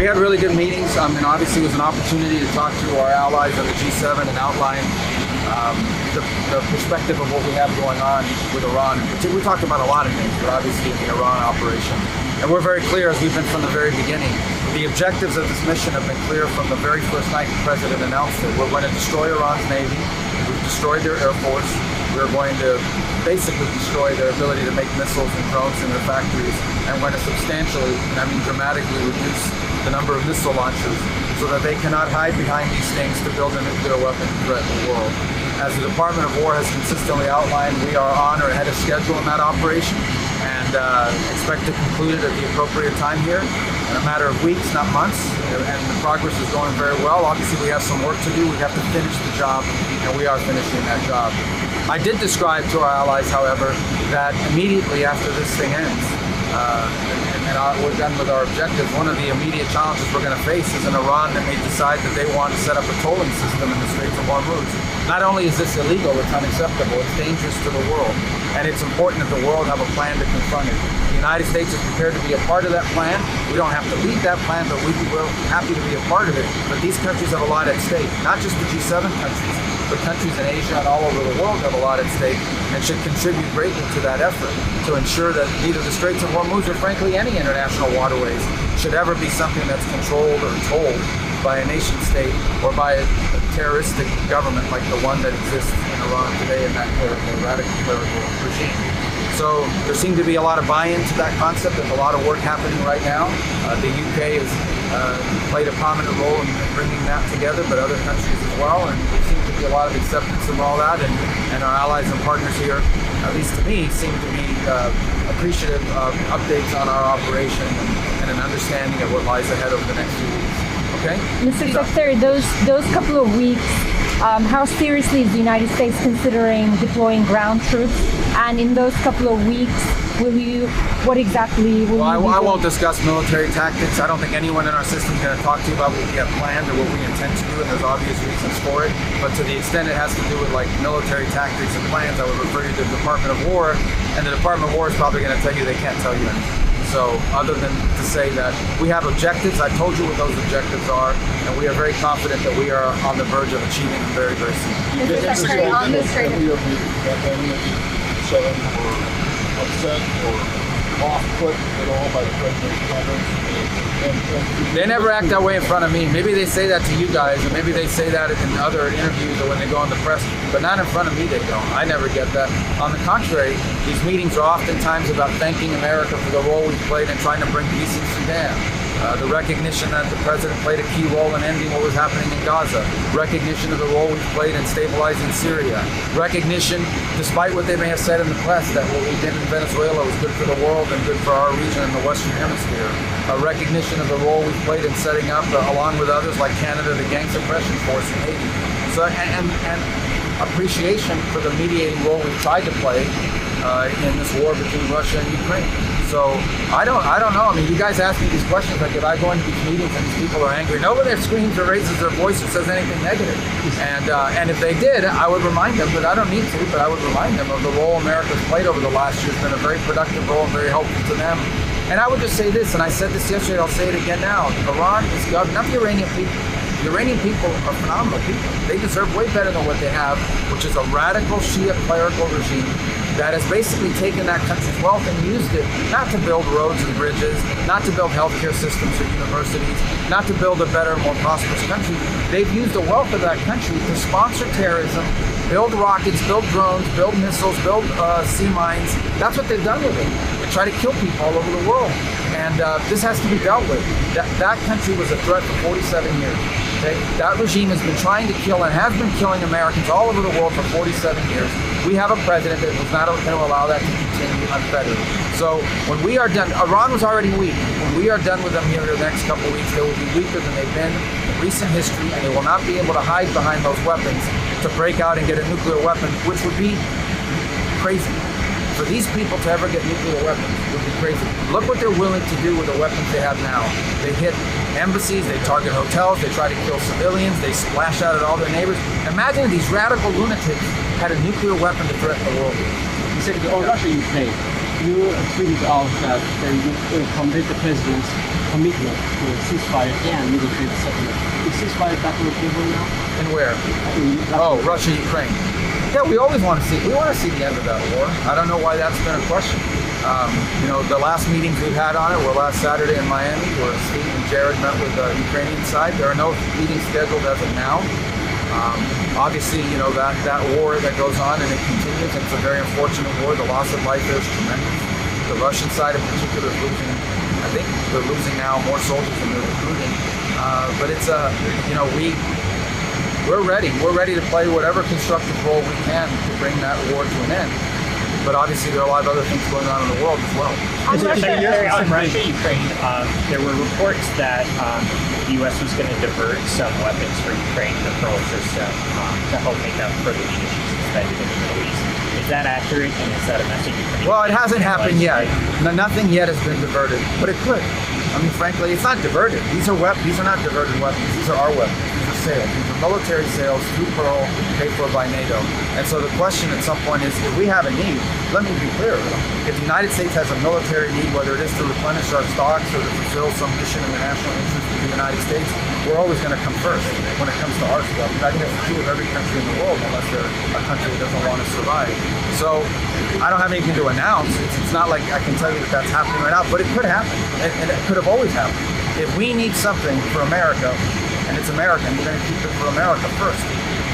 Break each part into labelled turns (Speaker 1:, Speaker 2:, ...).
Speaker 1: had really good meetings. And obviously it was an opportunity to talk to our allies of the G7 and outline the perspective of what we have going on with Iran. We talked about a lot of things, but obviously in the Iran operation. And we're very clear, as we've been from the very beginning. The objectives of this mission have been clear from the very first night the president announced it. We're going to destroy Iran's Navy. We've destroyed their Air Force. We're going to basically destroy their ability to make missiles and drones in their factories. And we're going to substantially, and I mean dramatically, reduce the number of missile launchers so that they cannot hide behind these things to build a nuclear weapon to threaten the world. As the Department of War has consistently outlined, we are on or ahead of schedule in that operation and expect to conclude it at the appropriate time here in a matter of weeks, not months, and the progress is going very well. Obviously, we have some work to do. We have to finish the job, and we are finishing that job. I did describe to our allies, however, that immediately after this thing ends, we're done with our objectives, one of the immediate challenges we're going to face is an Iran that may decide that they want to set up a tolling system in the Straits of Hormuz. Not only is this illegal, it's unacceptable, it's dangerous to the world, and it's important that the world have a plan to confront it. The United States is prepared to be a part of that plan. We don't have to lead that plan, but we're happy to be a part of it. But these countries have a lot at stake, not just the G7 countries, but countries in Asia and all over the world have a lot at stake and should contribute greatly to that effort to ensure that neither the Straits of Hormuz or frankly any international waterways should ever be something that's controlled or tolled by a nation state or by a terroristic government like the one that exists in Iran today in that radical clerical regime. So there seems to be a lot of buy-in to that concept. There's a lot of work happening right now. The UK has played a prominent role in bringing that together, but other countries as well. And there seems to be a lot of acceptance of all that. And our allies and partners here, at least to me, seem to be appreciative of updates on our operation and an understanding of what lies ahead over the next few weeks. Okay?
Speaker 2: Mr. Secretary, those couple of weeks, how seriously is the United States considering deploying ground troops? And in those couple of weeks, what exactly will you be doing?
Speaker 1: I won't discuss military tactics. I don't think anyone in our system is going to talk to you about what we have planned or what we intend to do, and there's obvious reasons for it. But to the extent it has to do with like military tactics and plans, I would refer you to the Department of War, and the Department of War is probably going to tell you they can't tell you anything. So other than to say that we have objectives, I told you what those objectives are, and we are very confident that we are on the verge of achieving them very, very soon.
Speaker 2: Mr. Secretary, on the Strait of
Speaker 3: upset or off-put at all by the president's comments?
Speaker 1: They never act that way in front of me. Maybe they say that to you guys, or maybe they say that in other interviews or when they go on the press, but not in front of me they don't. I never get that. On the contrary, these meetings are oftentimes about thanking America for the role we've played in trying to bring peace in Sudan. The recognition that the president played a key role in ending what was happening in Gaza. Recognition of the role we've played in stabilizing Syria. Recognition, despite what they may have said in the press, that what we did in Venezuela was good for the world and good for our region in the Western Hemisphere. A recognition of the role we've played in setting up, along with others like Canada, the gang suppression force in Haiti. So, and appreciation for the mediating role we've tried to play in this war between Russia and Ukraine. So I don't know. I mean, you guys ask me these questions like if I go into these meetings and these people are angry, nobody screams or raises their voice or says anything negative. And if they did, I would remind them, but I don't need to, but I would remind them of the role America's played over the last year. It's been a very productive role and very helpful to them. And I would just say this, and I said this yesterday, I'll say it again now. Iran is governed, not the Iranian people. The Iranian people are phenomenal people. They deserve way better than what they have, which is a radical Shia clerical regime that has basically taken that country's wealth and used it not to build roads and bridges, not to build healthcare systems or universities, not to build a better, more prosperous country. They've used the wealth of that country to sponsor terrorism, build rockets, build drones, build missiles, build sea mines. That's what they've done with it. They try to kill people all over the world. And this has to be dealt with. That country was a threat for 47 years. Okay? That regime has been trying to kill and has been killing Americans all over the world for 47 years. We have a president that was not going to allow that to continue unfettered. So when we are done, Iran was already weak. When we are done with them here in the next couple of weeks, they will be weaker than they've been in recent history, and they will not be able to hide behind those weapons to break out and get a nuclear weapon, which would be crazy. For these people to ever get nuclear weapons would be crazy. Look what they're willing to do with the weapons they have now. They hit embassies, they target hotels, they try to kill civilians, they splash out at all their neighbors. Imagine if these radical lunatics had a nuclear weapon to threaten the world.
Speaker 3: You said, Russia, Ukraine.
Speaker 4: you tweeted out that you condemned the president's commitment to ceasefire and military settlement. Is ceasefire back on the table now?
Speaker 1: And where?
Speaker 4: In
Speaker 1: Oh, Russia, Ukraine. Yeah, we always want to see the end of that war. I don't know why that's been a question. The last meetings we've had on it were last Saturday in Miami, where Steve and Jared met with the Ukrainian side. There are no meetings scheduled as of now. Obviously, that war that goes on and it continues. It's a very unfortunate war. The loss of life there is tremendous. The Russian side in particular is losing. I think they're losing now more soldiers than they're recruiting. But it's we're ready. We're ready to play whatever constructive role we can to bring that war to an end. But obviously, there are a lot of other things going on in the world as well.
Speaker 5: On Russia, Ukraine, there were reports that the U.S. was going to divert some weapons for Ukraine, the Pearl system, to help make up for the munitions suspended in the Middle East. Is that accurate, and is that a message Ukraine?
Speaker 1: Well, it hasn't happened yet. Nothing yet has been diverted, but it could. I mean, frankly, it's not diverted. These are not diverted weapons. These are our weapons. These are sales. These are military sales through Pearl, paid for by NATO. And so the question at some point is, if we have a need, let me be clear. If the United States has a military need, whether it is to replenish our stocks or to fulfill some mission in the national interest of the United States, we're always going to come first when it comes to our stuff. I think that's true of every country in the world, unless they're a country that doesn't want to survive. So I don't have anything to announce. It's not like I can tell you that that's happening right now, but it could happen, and it could have always happened. If we need something for America, and it's American, we're going to keep it for America first.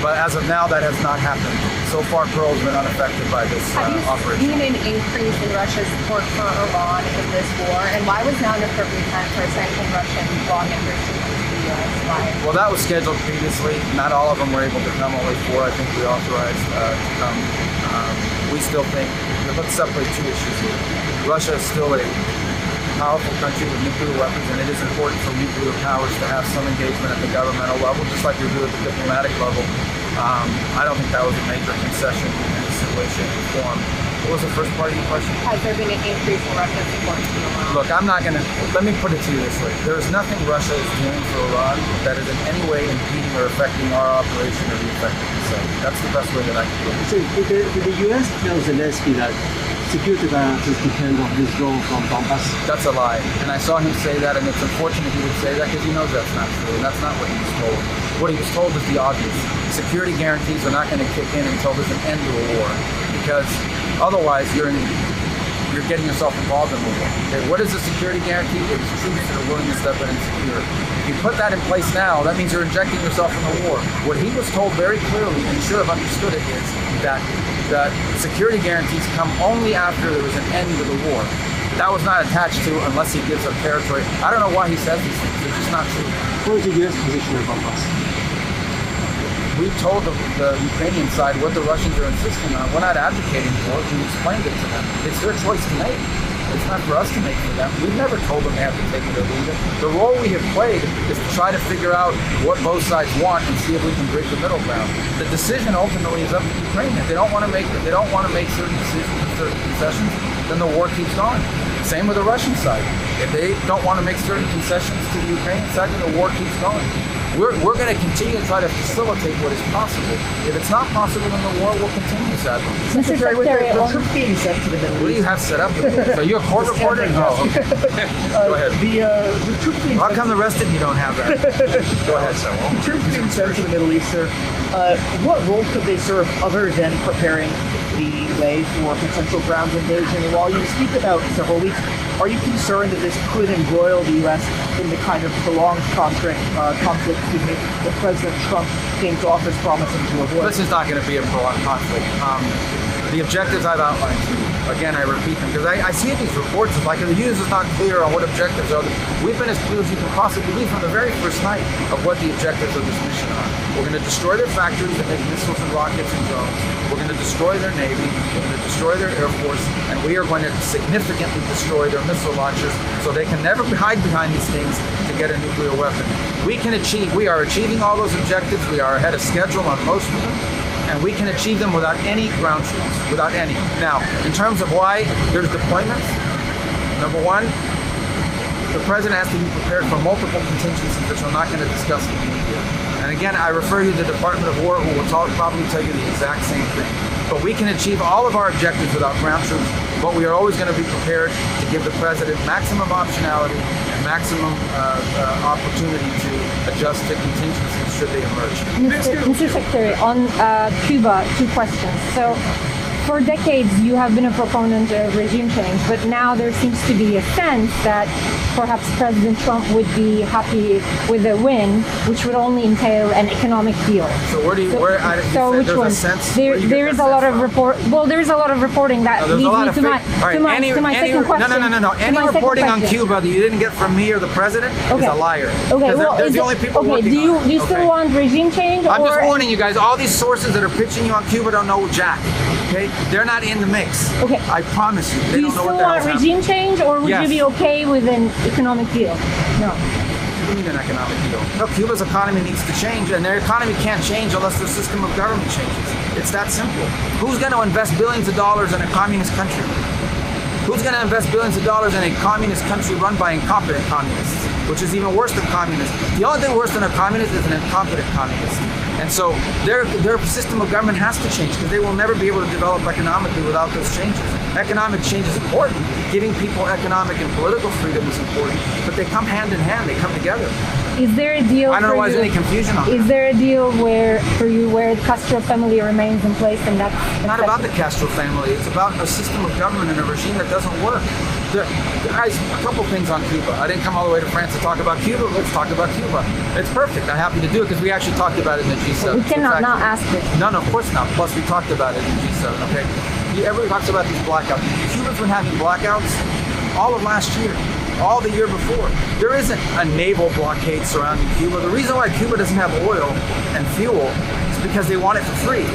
Speaker 1: But as of now, that has not happened. So far, Pearl's been unaffected by this operation.
Speaker 6: Have you seen an increase in Russia's support for Iran in this war? And why was now an appropriate time for sanctioned Russian lawmakers to use the U.S. flag?
Speaker 1: Well, that was scheduled previously. Not all of them were able to come. Only 4, I think, we authorized to come. We still think, let's separate two issues here. Russia is still a powerful country with nuclear weapons, and it is important for nuclear powers to have some engagement at the governmental level, just like we do at the diplomatic level. I don't think that was a major concession in this situation or form. What was the first part of your question?
Speaker 6: Has there been an increase in Russia's support for Iran?
Speaker 1: Look, let me put it to you this way. There is nothing Russia is doing for Iran that is in any way impeding or affecting our operation or the effectiveness of it. That's the best way that I can put it.
Speaker 4: So did the U.S. tell Zelensky that security guarantees depend on withdrawal from Donbass?
Speaker 1: That's a lie. And I saw him say that, and it's unfortunate he would say that because he knows that's not true, and that's not what he was told. What he was told is the obvious. Security guarantees are not going to kick in until there's an end to a war, because otherwise you're getting yourself involved in the war. Okay, what is a security guarantee? It's troops that are willing to step in and secure. If you put that in place now, that means you're injecting yourself in the war. What he was told very clearly, and he should have understood it, is that security guarantees come only after there is an end to the war. That was not attached to unless he gives up territory. I don't know why he says these things. They're just not true.
Speaker 4: What is the U.S. position on Donbass?
Speaker 1: We told the Ukrainian side what the Russians are insisting on. We're not advocating for it. We explained it to them. It's their choice to make. It's not for us to make for them. We've never told them they have to take it or leave it. The role we have played is to try to figure out what both sides want and see if we can bridge the middle ground. The decision ultimately is up to Ukraine. If they don't want to make certain decisions and certain concessions, then the war keeps going. Same with the Russian side. If they don't want to make certain concessions to the Ukrainian side, then the war keeps going. We're going to continue to try to facilitate what is possible. If it's not possible, then the war will continue, sadly.
Speaker 2: Mr. Secretary,
Speaker 7: the troops being sent to the Middle East.
Speaker 1: What do you have set up? So you're a court reporter? Oh, okay. Go ahead.
Speaker 7: The troops being
Speaker 1: How come the rest of you don't have that? Go ahead, sir.
Speaker 7: The troops being sent to the Middle East, sir, what role could they serve other than preparing the way for potential ground invasion? And while you speak about several weeks, are you concerned that this could embroil the U.S. in the kind of prolonged conflict that President Trump came to office promising to avoid?
Speaker 1: This is not going to be a prolonged conflict. The objectives I've outlined to you, again, I repeat them, because I see these reports of like the news is not clear on what objectives are. We've been as clear as you can possibly be from the very first night of what the objectives of this mission are. We're going to destroy their factories that make missiles and rockets and drones. We're going to destroy their Navy. We're going to destroy their Air Force. And we are going to significantly destroy their missile launchers so they can never hide behind these things to get a nuclear weapon. We are achieving all those objectives. We are ahead of schedule on most of them. And we can achieve them without any ground troops, without any. Now, in terms of why there's deployments, number one, the president has to be prepared for multiple contingencies, which I'm not going to discuss in detail. And again, I refer you to the Department of War, who will probably tell you the exact same thing. But we can achieve all of our objectives without ground troops. But we are always going to be prepared to give the president maximum optionality and maximum opportunity to adjust to contingencies should they emerge.
Speaker 2: Mr. Secretary, on Cuba, 2 questions. So, for decades, you have been a proponent of regime change, but now there seems to be a sense that perhaps President Trump would be happy with a win, which would only entail an economic deal.
Speaker 1: So where do you?
Speaker 2: So which one? There is a lot of report. Well, there is a lot of reporting that leads me to my second question.
Speaker 1: No. Any reporting on Cuba that you didn't get from me or the president is a liar.
Speaker 2: Okay,
Speaker 1: well, they're the only people working on it.
Speaker 2: Do you still want regime change?
Speaker 1: I'm just warning you guys. All these sources that are pitching you on Cuba don't know jack. Okay, they're not in the mix.
Speaker 2: Okay,
Speaker 1: I promise you.
Speaker 2: Do you still want regime change, or would you be okay with an economic deal? No.
Speaker 1: What do you mean an economic deal? No, Cuba's economy needs to change, and their economy can't change unless their system of government changes. It's that simple. Who's going to invest billions of dollars in a communist country? Who's going to invest billions of dollars in a communist country run by incompetent communists, which is even worse than communists? The only thing worse than a communist is an incompetent communist. And so their system of government has to change because they will never be able to develop economically without those changes. Economic change is important. Giving people economic and political freedom is important, but they come hand in hand. They come together.
Speaker 2: Is there a deal?
Speaker 1: I don't know why there's any confusion on that.
Speaker 2: Is there a deal where the Castro family remains in place, and that's
Speaker 1: not about the Castro family? It's about a system of government and a regime that doesn't work. Guys, a couple things on Cuba. I didn't come all the way to France to talk about Cuba. Let's talk about Cuba. It's perfect. I'm happy to do it because we actually talked about it in the G7.
Speaker 2: We cannot not ask it.
Speaker 1: No, of course not. Plus, we talked about it in the G7. Okay. Everybody talks about these blackouts. Cuba's been having blackouts all of last year, all the year before. There isn't a naval blockade surrounding Cuba. The reason why Cuba doesn't have oil and fuel is because they want it for free.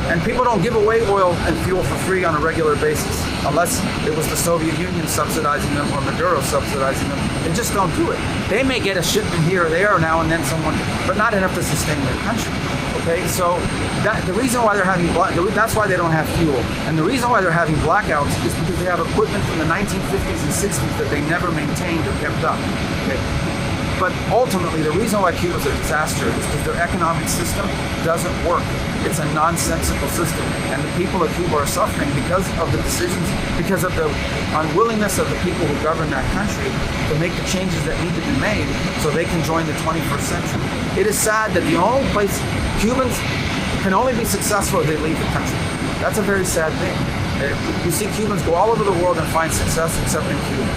Speaker 1: And people don't give away oil and fuel for free on a regular basis, unless it was the Soviet Union subsidizing them or Maduro subsidizing them. They just don't do it. They may get a shipment here or there now and then someone, but not enough to sustain their country. Okay, so the reason why they're having that's why they don't have fuel, and the reason why they're having blackouts is because they have equipment from the 1950s and 60s that they never maintained or kept up. Okay, but ultimately the reason why Cuba's a disaster is because their economic system doesn't work. It's a nonsensical system, and the people of Cuba are suffering because of the decisions, because of the unwillingness of the people who govern that country to make the changes that need to be made so they can join the 21st century. It is sad that the only place Cubans can only be successful if they leave the country. That's a very sad thing. You see Cubans go all over the world and find success except in Cuba.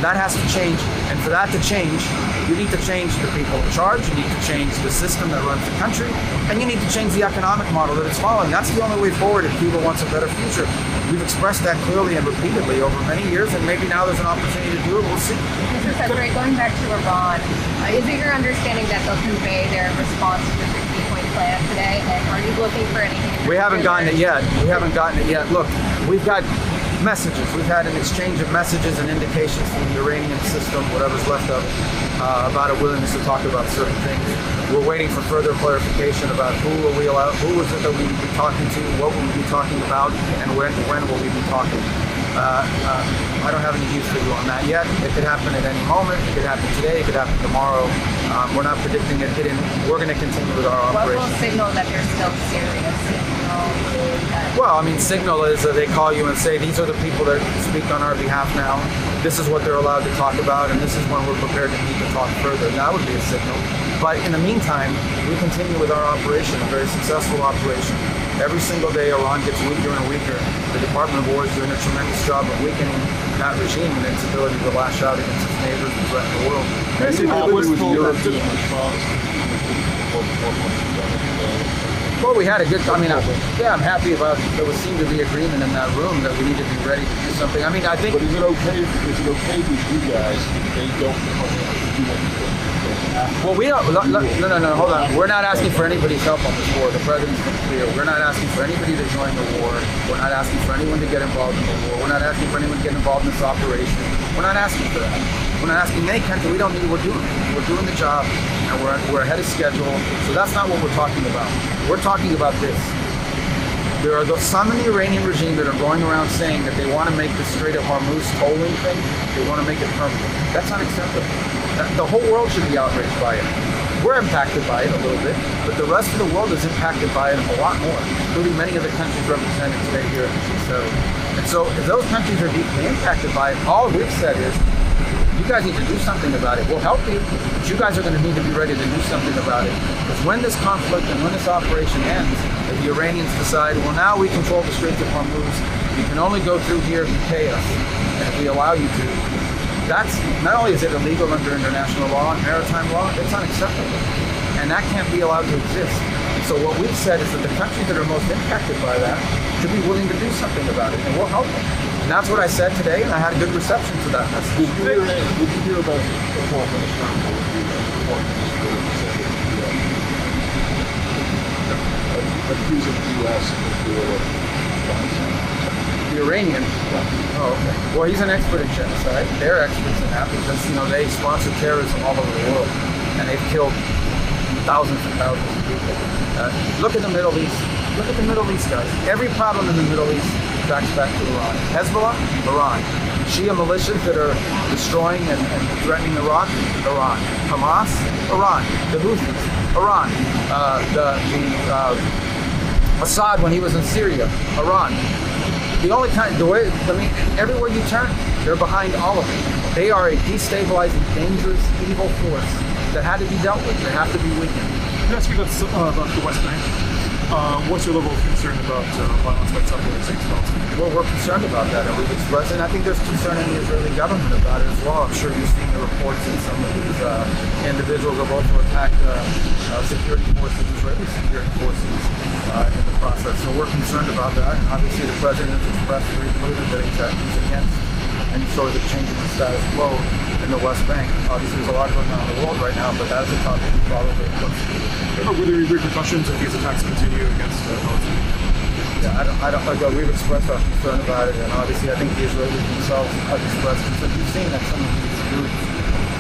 Speaker 1: That has to change, and for that to change, you need to change the people in charge, you need to change the system that runs the country, and you need to change the economic model that it's following. That's the only way forward if Cuba wants a better future. We've expressed that clearly and repeatedly over many years, and maybe now there's an opportunity to do it. We'll see.
Speaker 6: Mr. Secretary, going back to Iran, is it your understanding that they'll convey their response to the 15-point plan today, and are you looking for anything?
Speaker 1: We haven't gotten it yet. Look, we've got messages. We've had an exchange of messages and indications from the Iranian system, whatever's left of it, about a willingness to talk about certain things. We're waiting for further clarification about who is it that we will be talking to, what will we be talking about, and when will we be talking. I don't have any views for you on that yet. It could happen at any moment. It could happen today. It could happen tomorrow. We're not predicting it. We're going to continue with our operation.
Speaker 6: What will signal that they're still serious?
Speaker 1: Well, I mean, signal is that they call you and say, these are the people that speak on our behalf now. This is what they're allowed to talk about, and this is when we're prepared to meet to talk further. That would be a signal. But in the meantime, we continue with our operation, a very successful operation. Every single day, Iran gets weaker and weaker. The Department of War is doing a tremendous job of weakening that regime and its ability to lash out against its neighbors and threaten the world. Well, we had a good. I'm happy about. There seemed to be agreement in that room that we need to be ready to do something. I mean, I think.
Speaker 3: But is it okay with you guys if they don't come in and do anything?
Speaker 1: Well, we don't. No. Hold on. We're not asking for anybody's help on this war. The president's been clear. We're not asking for anybody to join the war. We're not asking for anyone to get involved in the war. We're not asking for anyone to get involved in this operation. We're not asking for that. We're not asking any country. We don't need. We're doing the job, and we're ahead of schedule. So that's not what we're talking about. We're talking about this. There are some in the Iranian regime that are going around saying that they want to make the Strait of Hormuz tolling thing. They want to make it permanent. That's unacceptable. The whole world should be outraged by it. We're impacted by it a little bit, but the rest of the world is impacted by it a lot more, including many of the countries represented today here at the G7. And so if those countries are deeply impacted by it, all we've said is, you guys need to do something about it. We'll help you, but you guys are going to need to be ready to do something about it. Because when this conflict and when this operation ends, if the Iranians decide, well, now we control the Straits of Hormuz, you can only go through here if you pay us, and if we allow you to, that's, not only is it illegal under international law and maritime law, it's unacceptable. And that can't be allowed to exist. So what we've said is that the countries that are most impacted by that should be willing to do something about it, and we'll help them. And that's what I said today, and I had a good reception to that message.
Speaker 3: Did you hear about the report from the Stronghold accusing the U.S. of
Speaker 1: The Iranian? Oh, okay. Well, he's an expert in genocide. They're experts in that because, they sponsor terrorism all over the world, and they've killed thousands and thousands of people. Look at the Middle East. Look at the Middle East, guys. Every problem in the Middle East tracks back to Iran. Hezbollah, Iran. Shia militias that are destroying and threatening Iraq, Iran. Hamas, Iran. The Houthis, Iran. Assad when he was in Syria, Iran. Everywhere you turn, they're behind all of it. They are a destabilizing, dangerous, evil force that had to be dealt with. They have to be weakened.
Speaker 8: Can I ask you about the West Bank? What's your level of concern about violence by some states?
Speaker 1: Well, we're concerned about that, and we've expressed it. And I think there's concern in the Israeli government about it as well. I'm sure you've seen the reports that some of these individuals have also attacked security forces, Israeli security forces in the process. So we're concerned about that. And obviously, the president has expressed very clearly that he's against any sort of changing the status quo in the West Bank. Obviously, there's a lot going on in the world right now, but that is a topic we probably close to.
Speaker 8: Will there be repercussions if these attacks continue against Palestine?
Speaker 1: Yeah, we've expressed our concern about it, and obviously I think the Israelis themselves have expressed concern. You've seen that some of these groups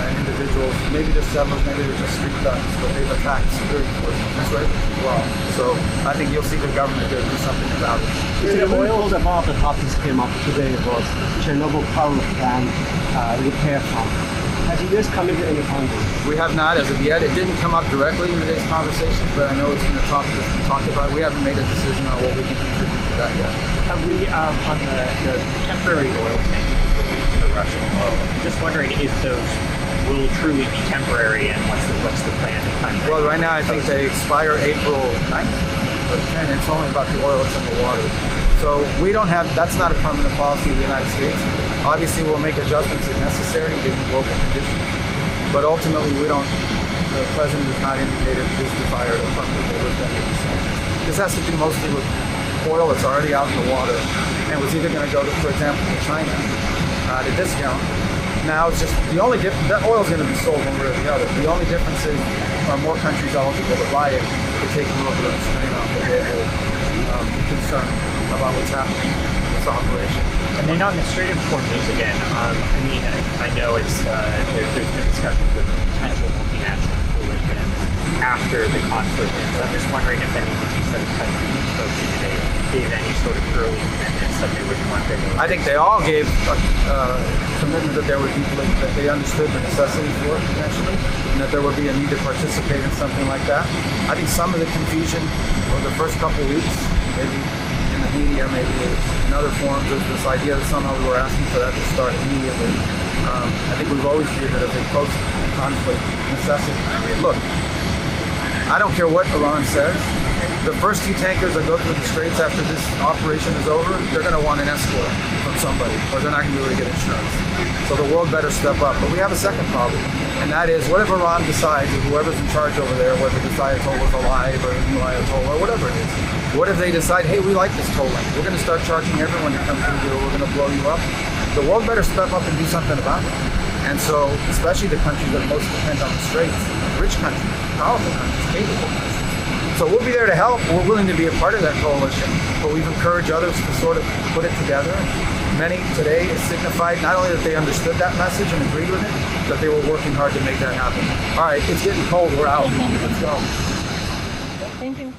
Speaker 1: and individuals, maybe they're settlers, maybe they're just street thugs, but they've attacked security forces in Israel as well. So I think you'll see the government do something about it.
Speaker 4: One of the topics came up today was Chernobyl power plant repair fund. Has the U.S. committed any funding?
Speaker 1: We have not as of yet. It didn't come up directly in today's conversation, but I know it's been a topic that's been talked about. We haven't made a decision on what we can contribute to that yet.
Speaker 5: Have we, on the temporary oil tank for the Russian oil, just wondering if those will truly be temporary and what's the plan to kind of...
Speaker 1: Well, right now I think they expire April 9th, and it's only about the oil that's in the water. So we don't have, that's not a permanent policy of the United States. Obviously we'll make adjustments if necessary given local conditions, but ultimately the president has not indicated his desire to permanently lift any of these sanctions. This has to do mostly with oil that's already out in the water and was either going to go to, for example, to China at a discount. Now it's just, the only difference, that oil is going to be sold one way or the other. The only difference is, are more countries eligible to buy it to take a little bit of strain off the global concern about what's happening in this operation.
Speaker 5: And then on the Strait of Hormuz again, I know there's been discussions with potential multinational coalitions after the conflict ends. I'm just wondering if any of these other countries you spoke to today gave any sort of early commitments that they would want their military.
Speaker 1: I think they all gave a commitment that that they understood the necessity for it potentially, and that there would be a need to participate in something like that. I think some of the confusion over the first couple of weeks, maybe in the media, maybe in other forums, is this idea that somehow we were asking for that to start immediately. I think we've always viewed it as a post-conflict necessity. Look, I don't care what Iran says. The first few tankers that go through the Straits after this operation is over, they're going to want an escort from somebody, or they're not going to be able to get insurance. So the world better step up. But we have a second problem, and that is, what if Iran decides, or whoever's in charge over there, whether the Ayatollah is alive or the new Ayatollah, or whatever it is, what if they decide, hey, we like this toll lane, we're going to start charging everyone to come through here, we're going to blow you up? The world better step up and do something about it. And so, especially the countries that most depend on the Straits, rich countries, powerful countries, capable countries. So we'll be there to help. We're willing to be a part of that coalition, but we've encouraged others to sort of put it together. Many today signified not only that they understood that message and agreed with it, that they were working hard to make that happen. All right, it's getting cold. We're out. Let's go.
Speaker 2: Thank you.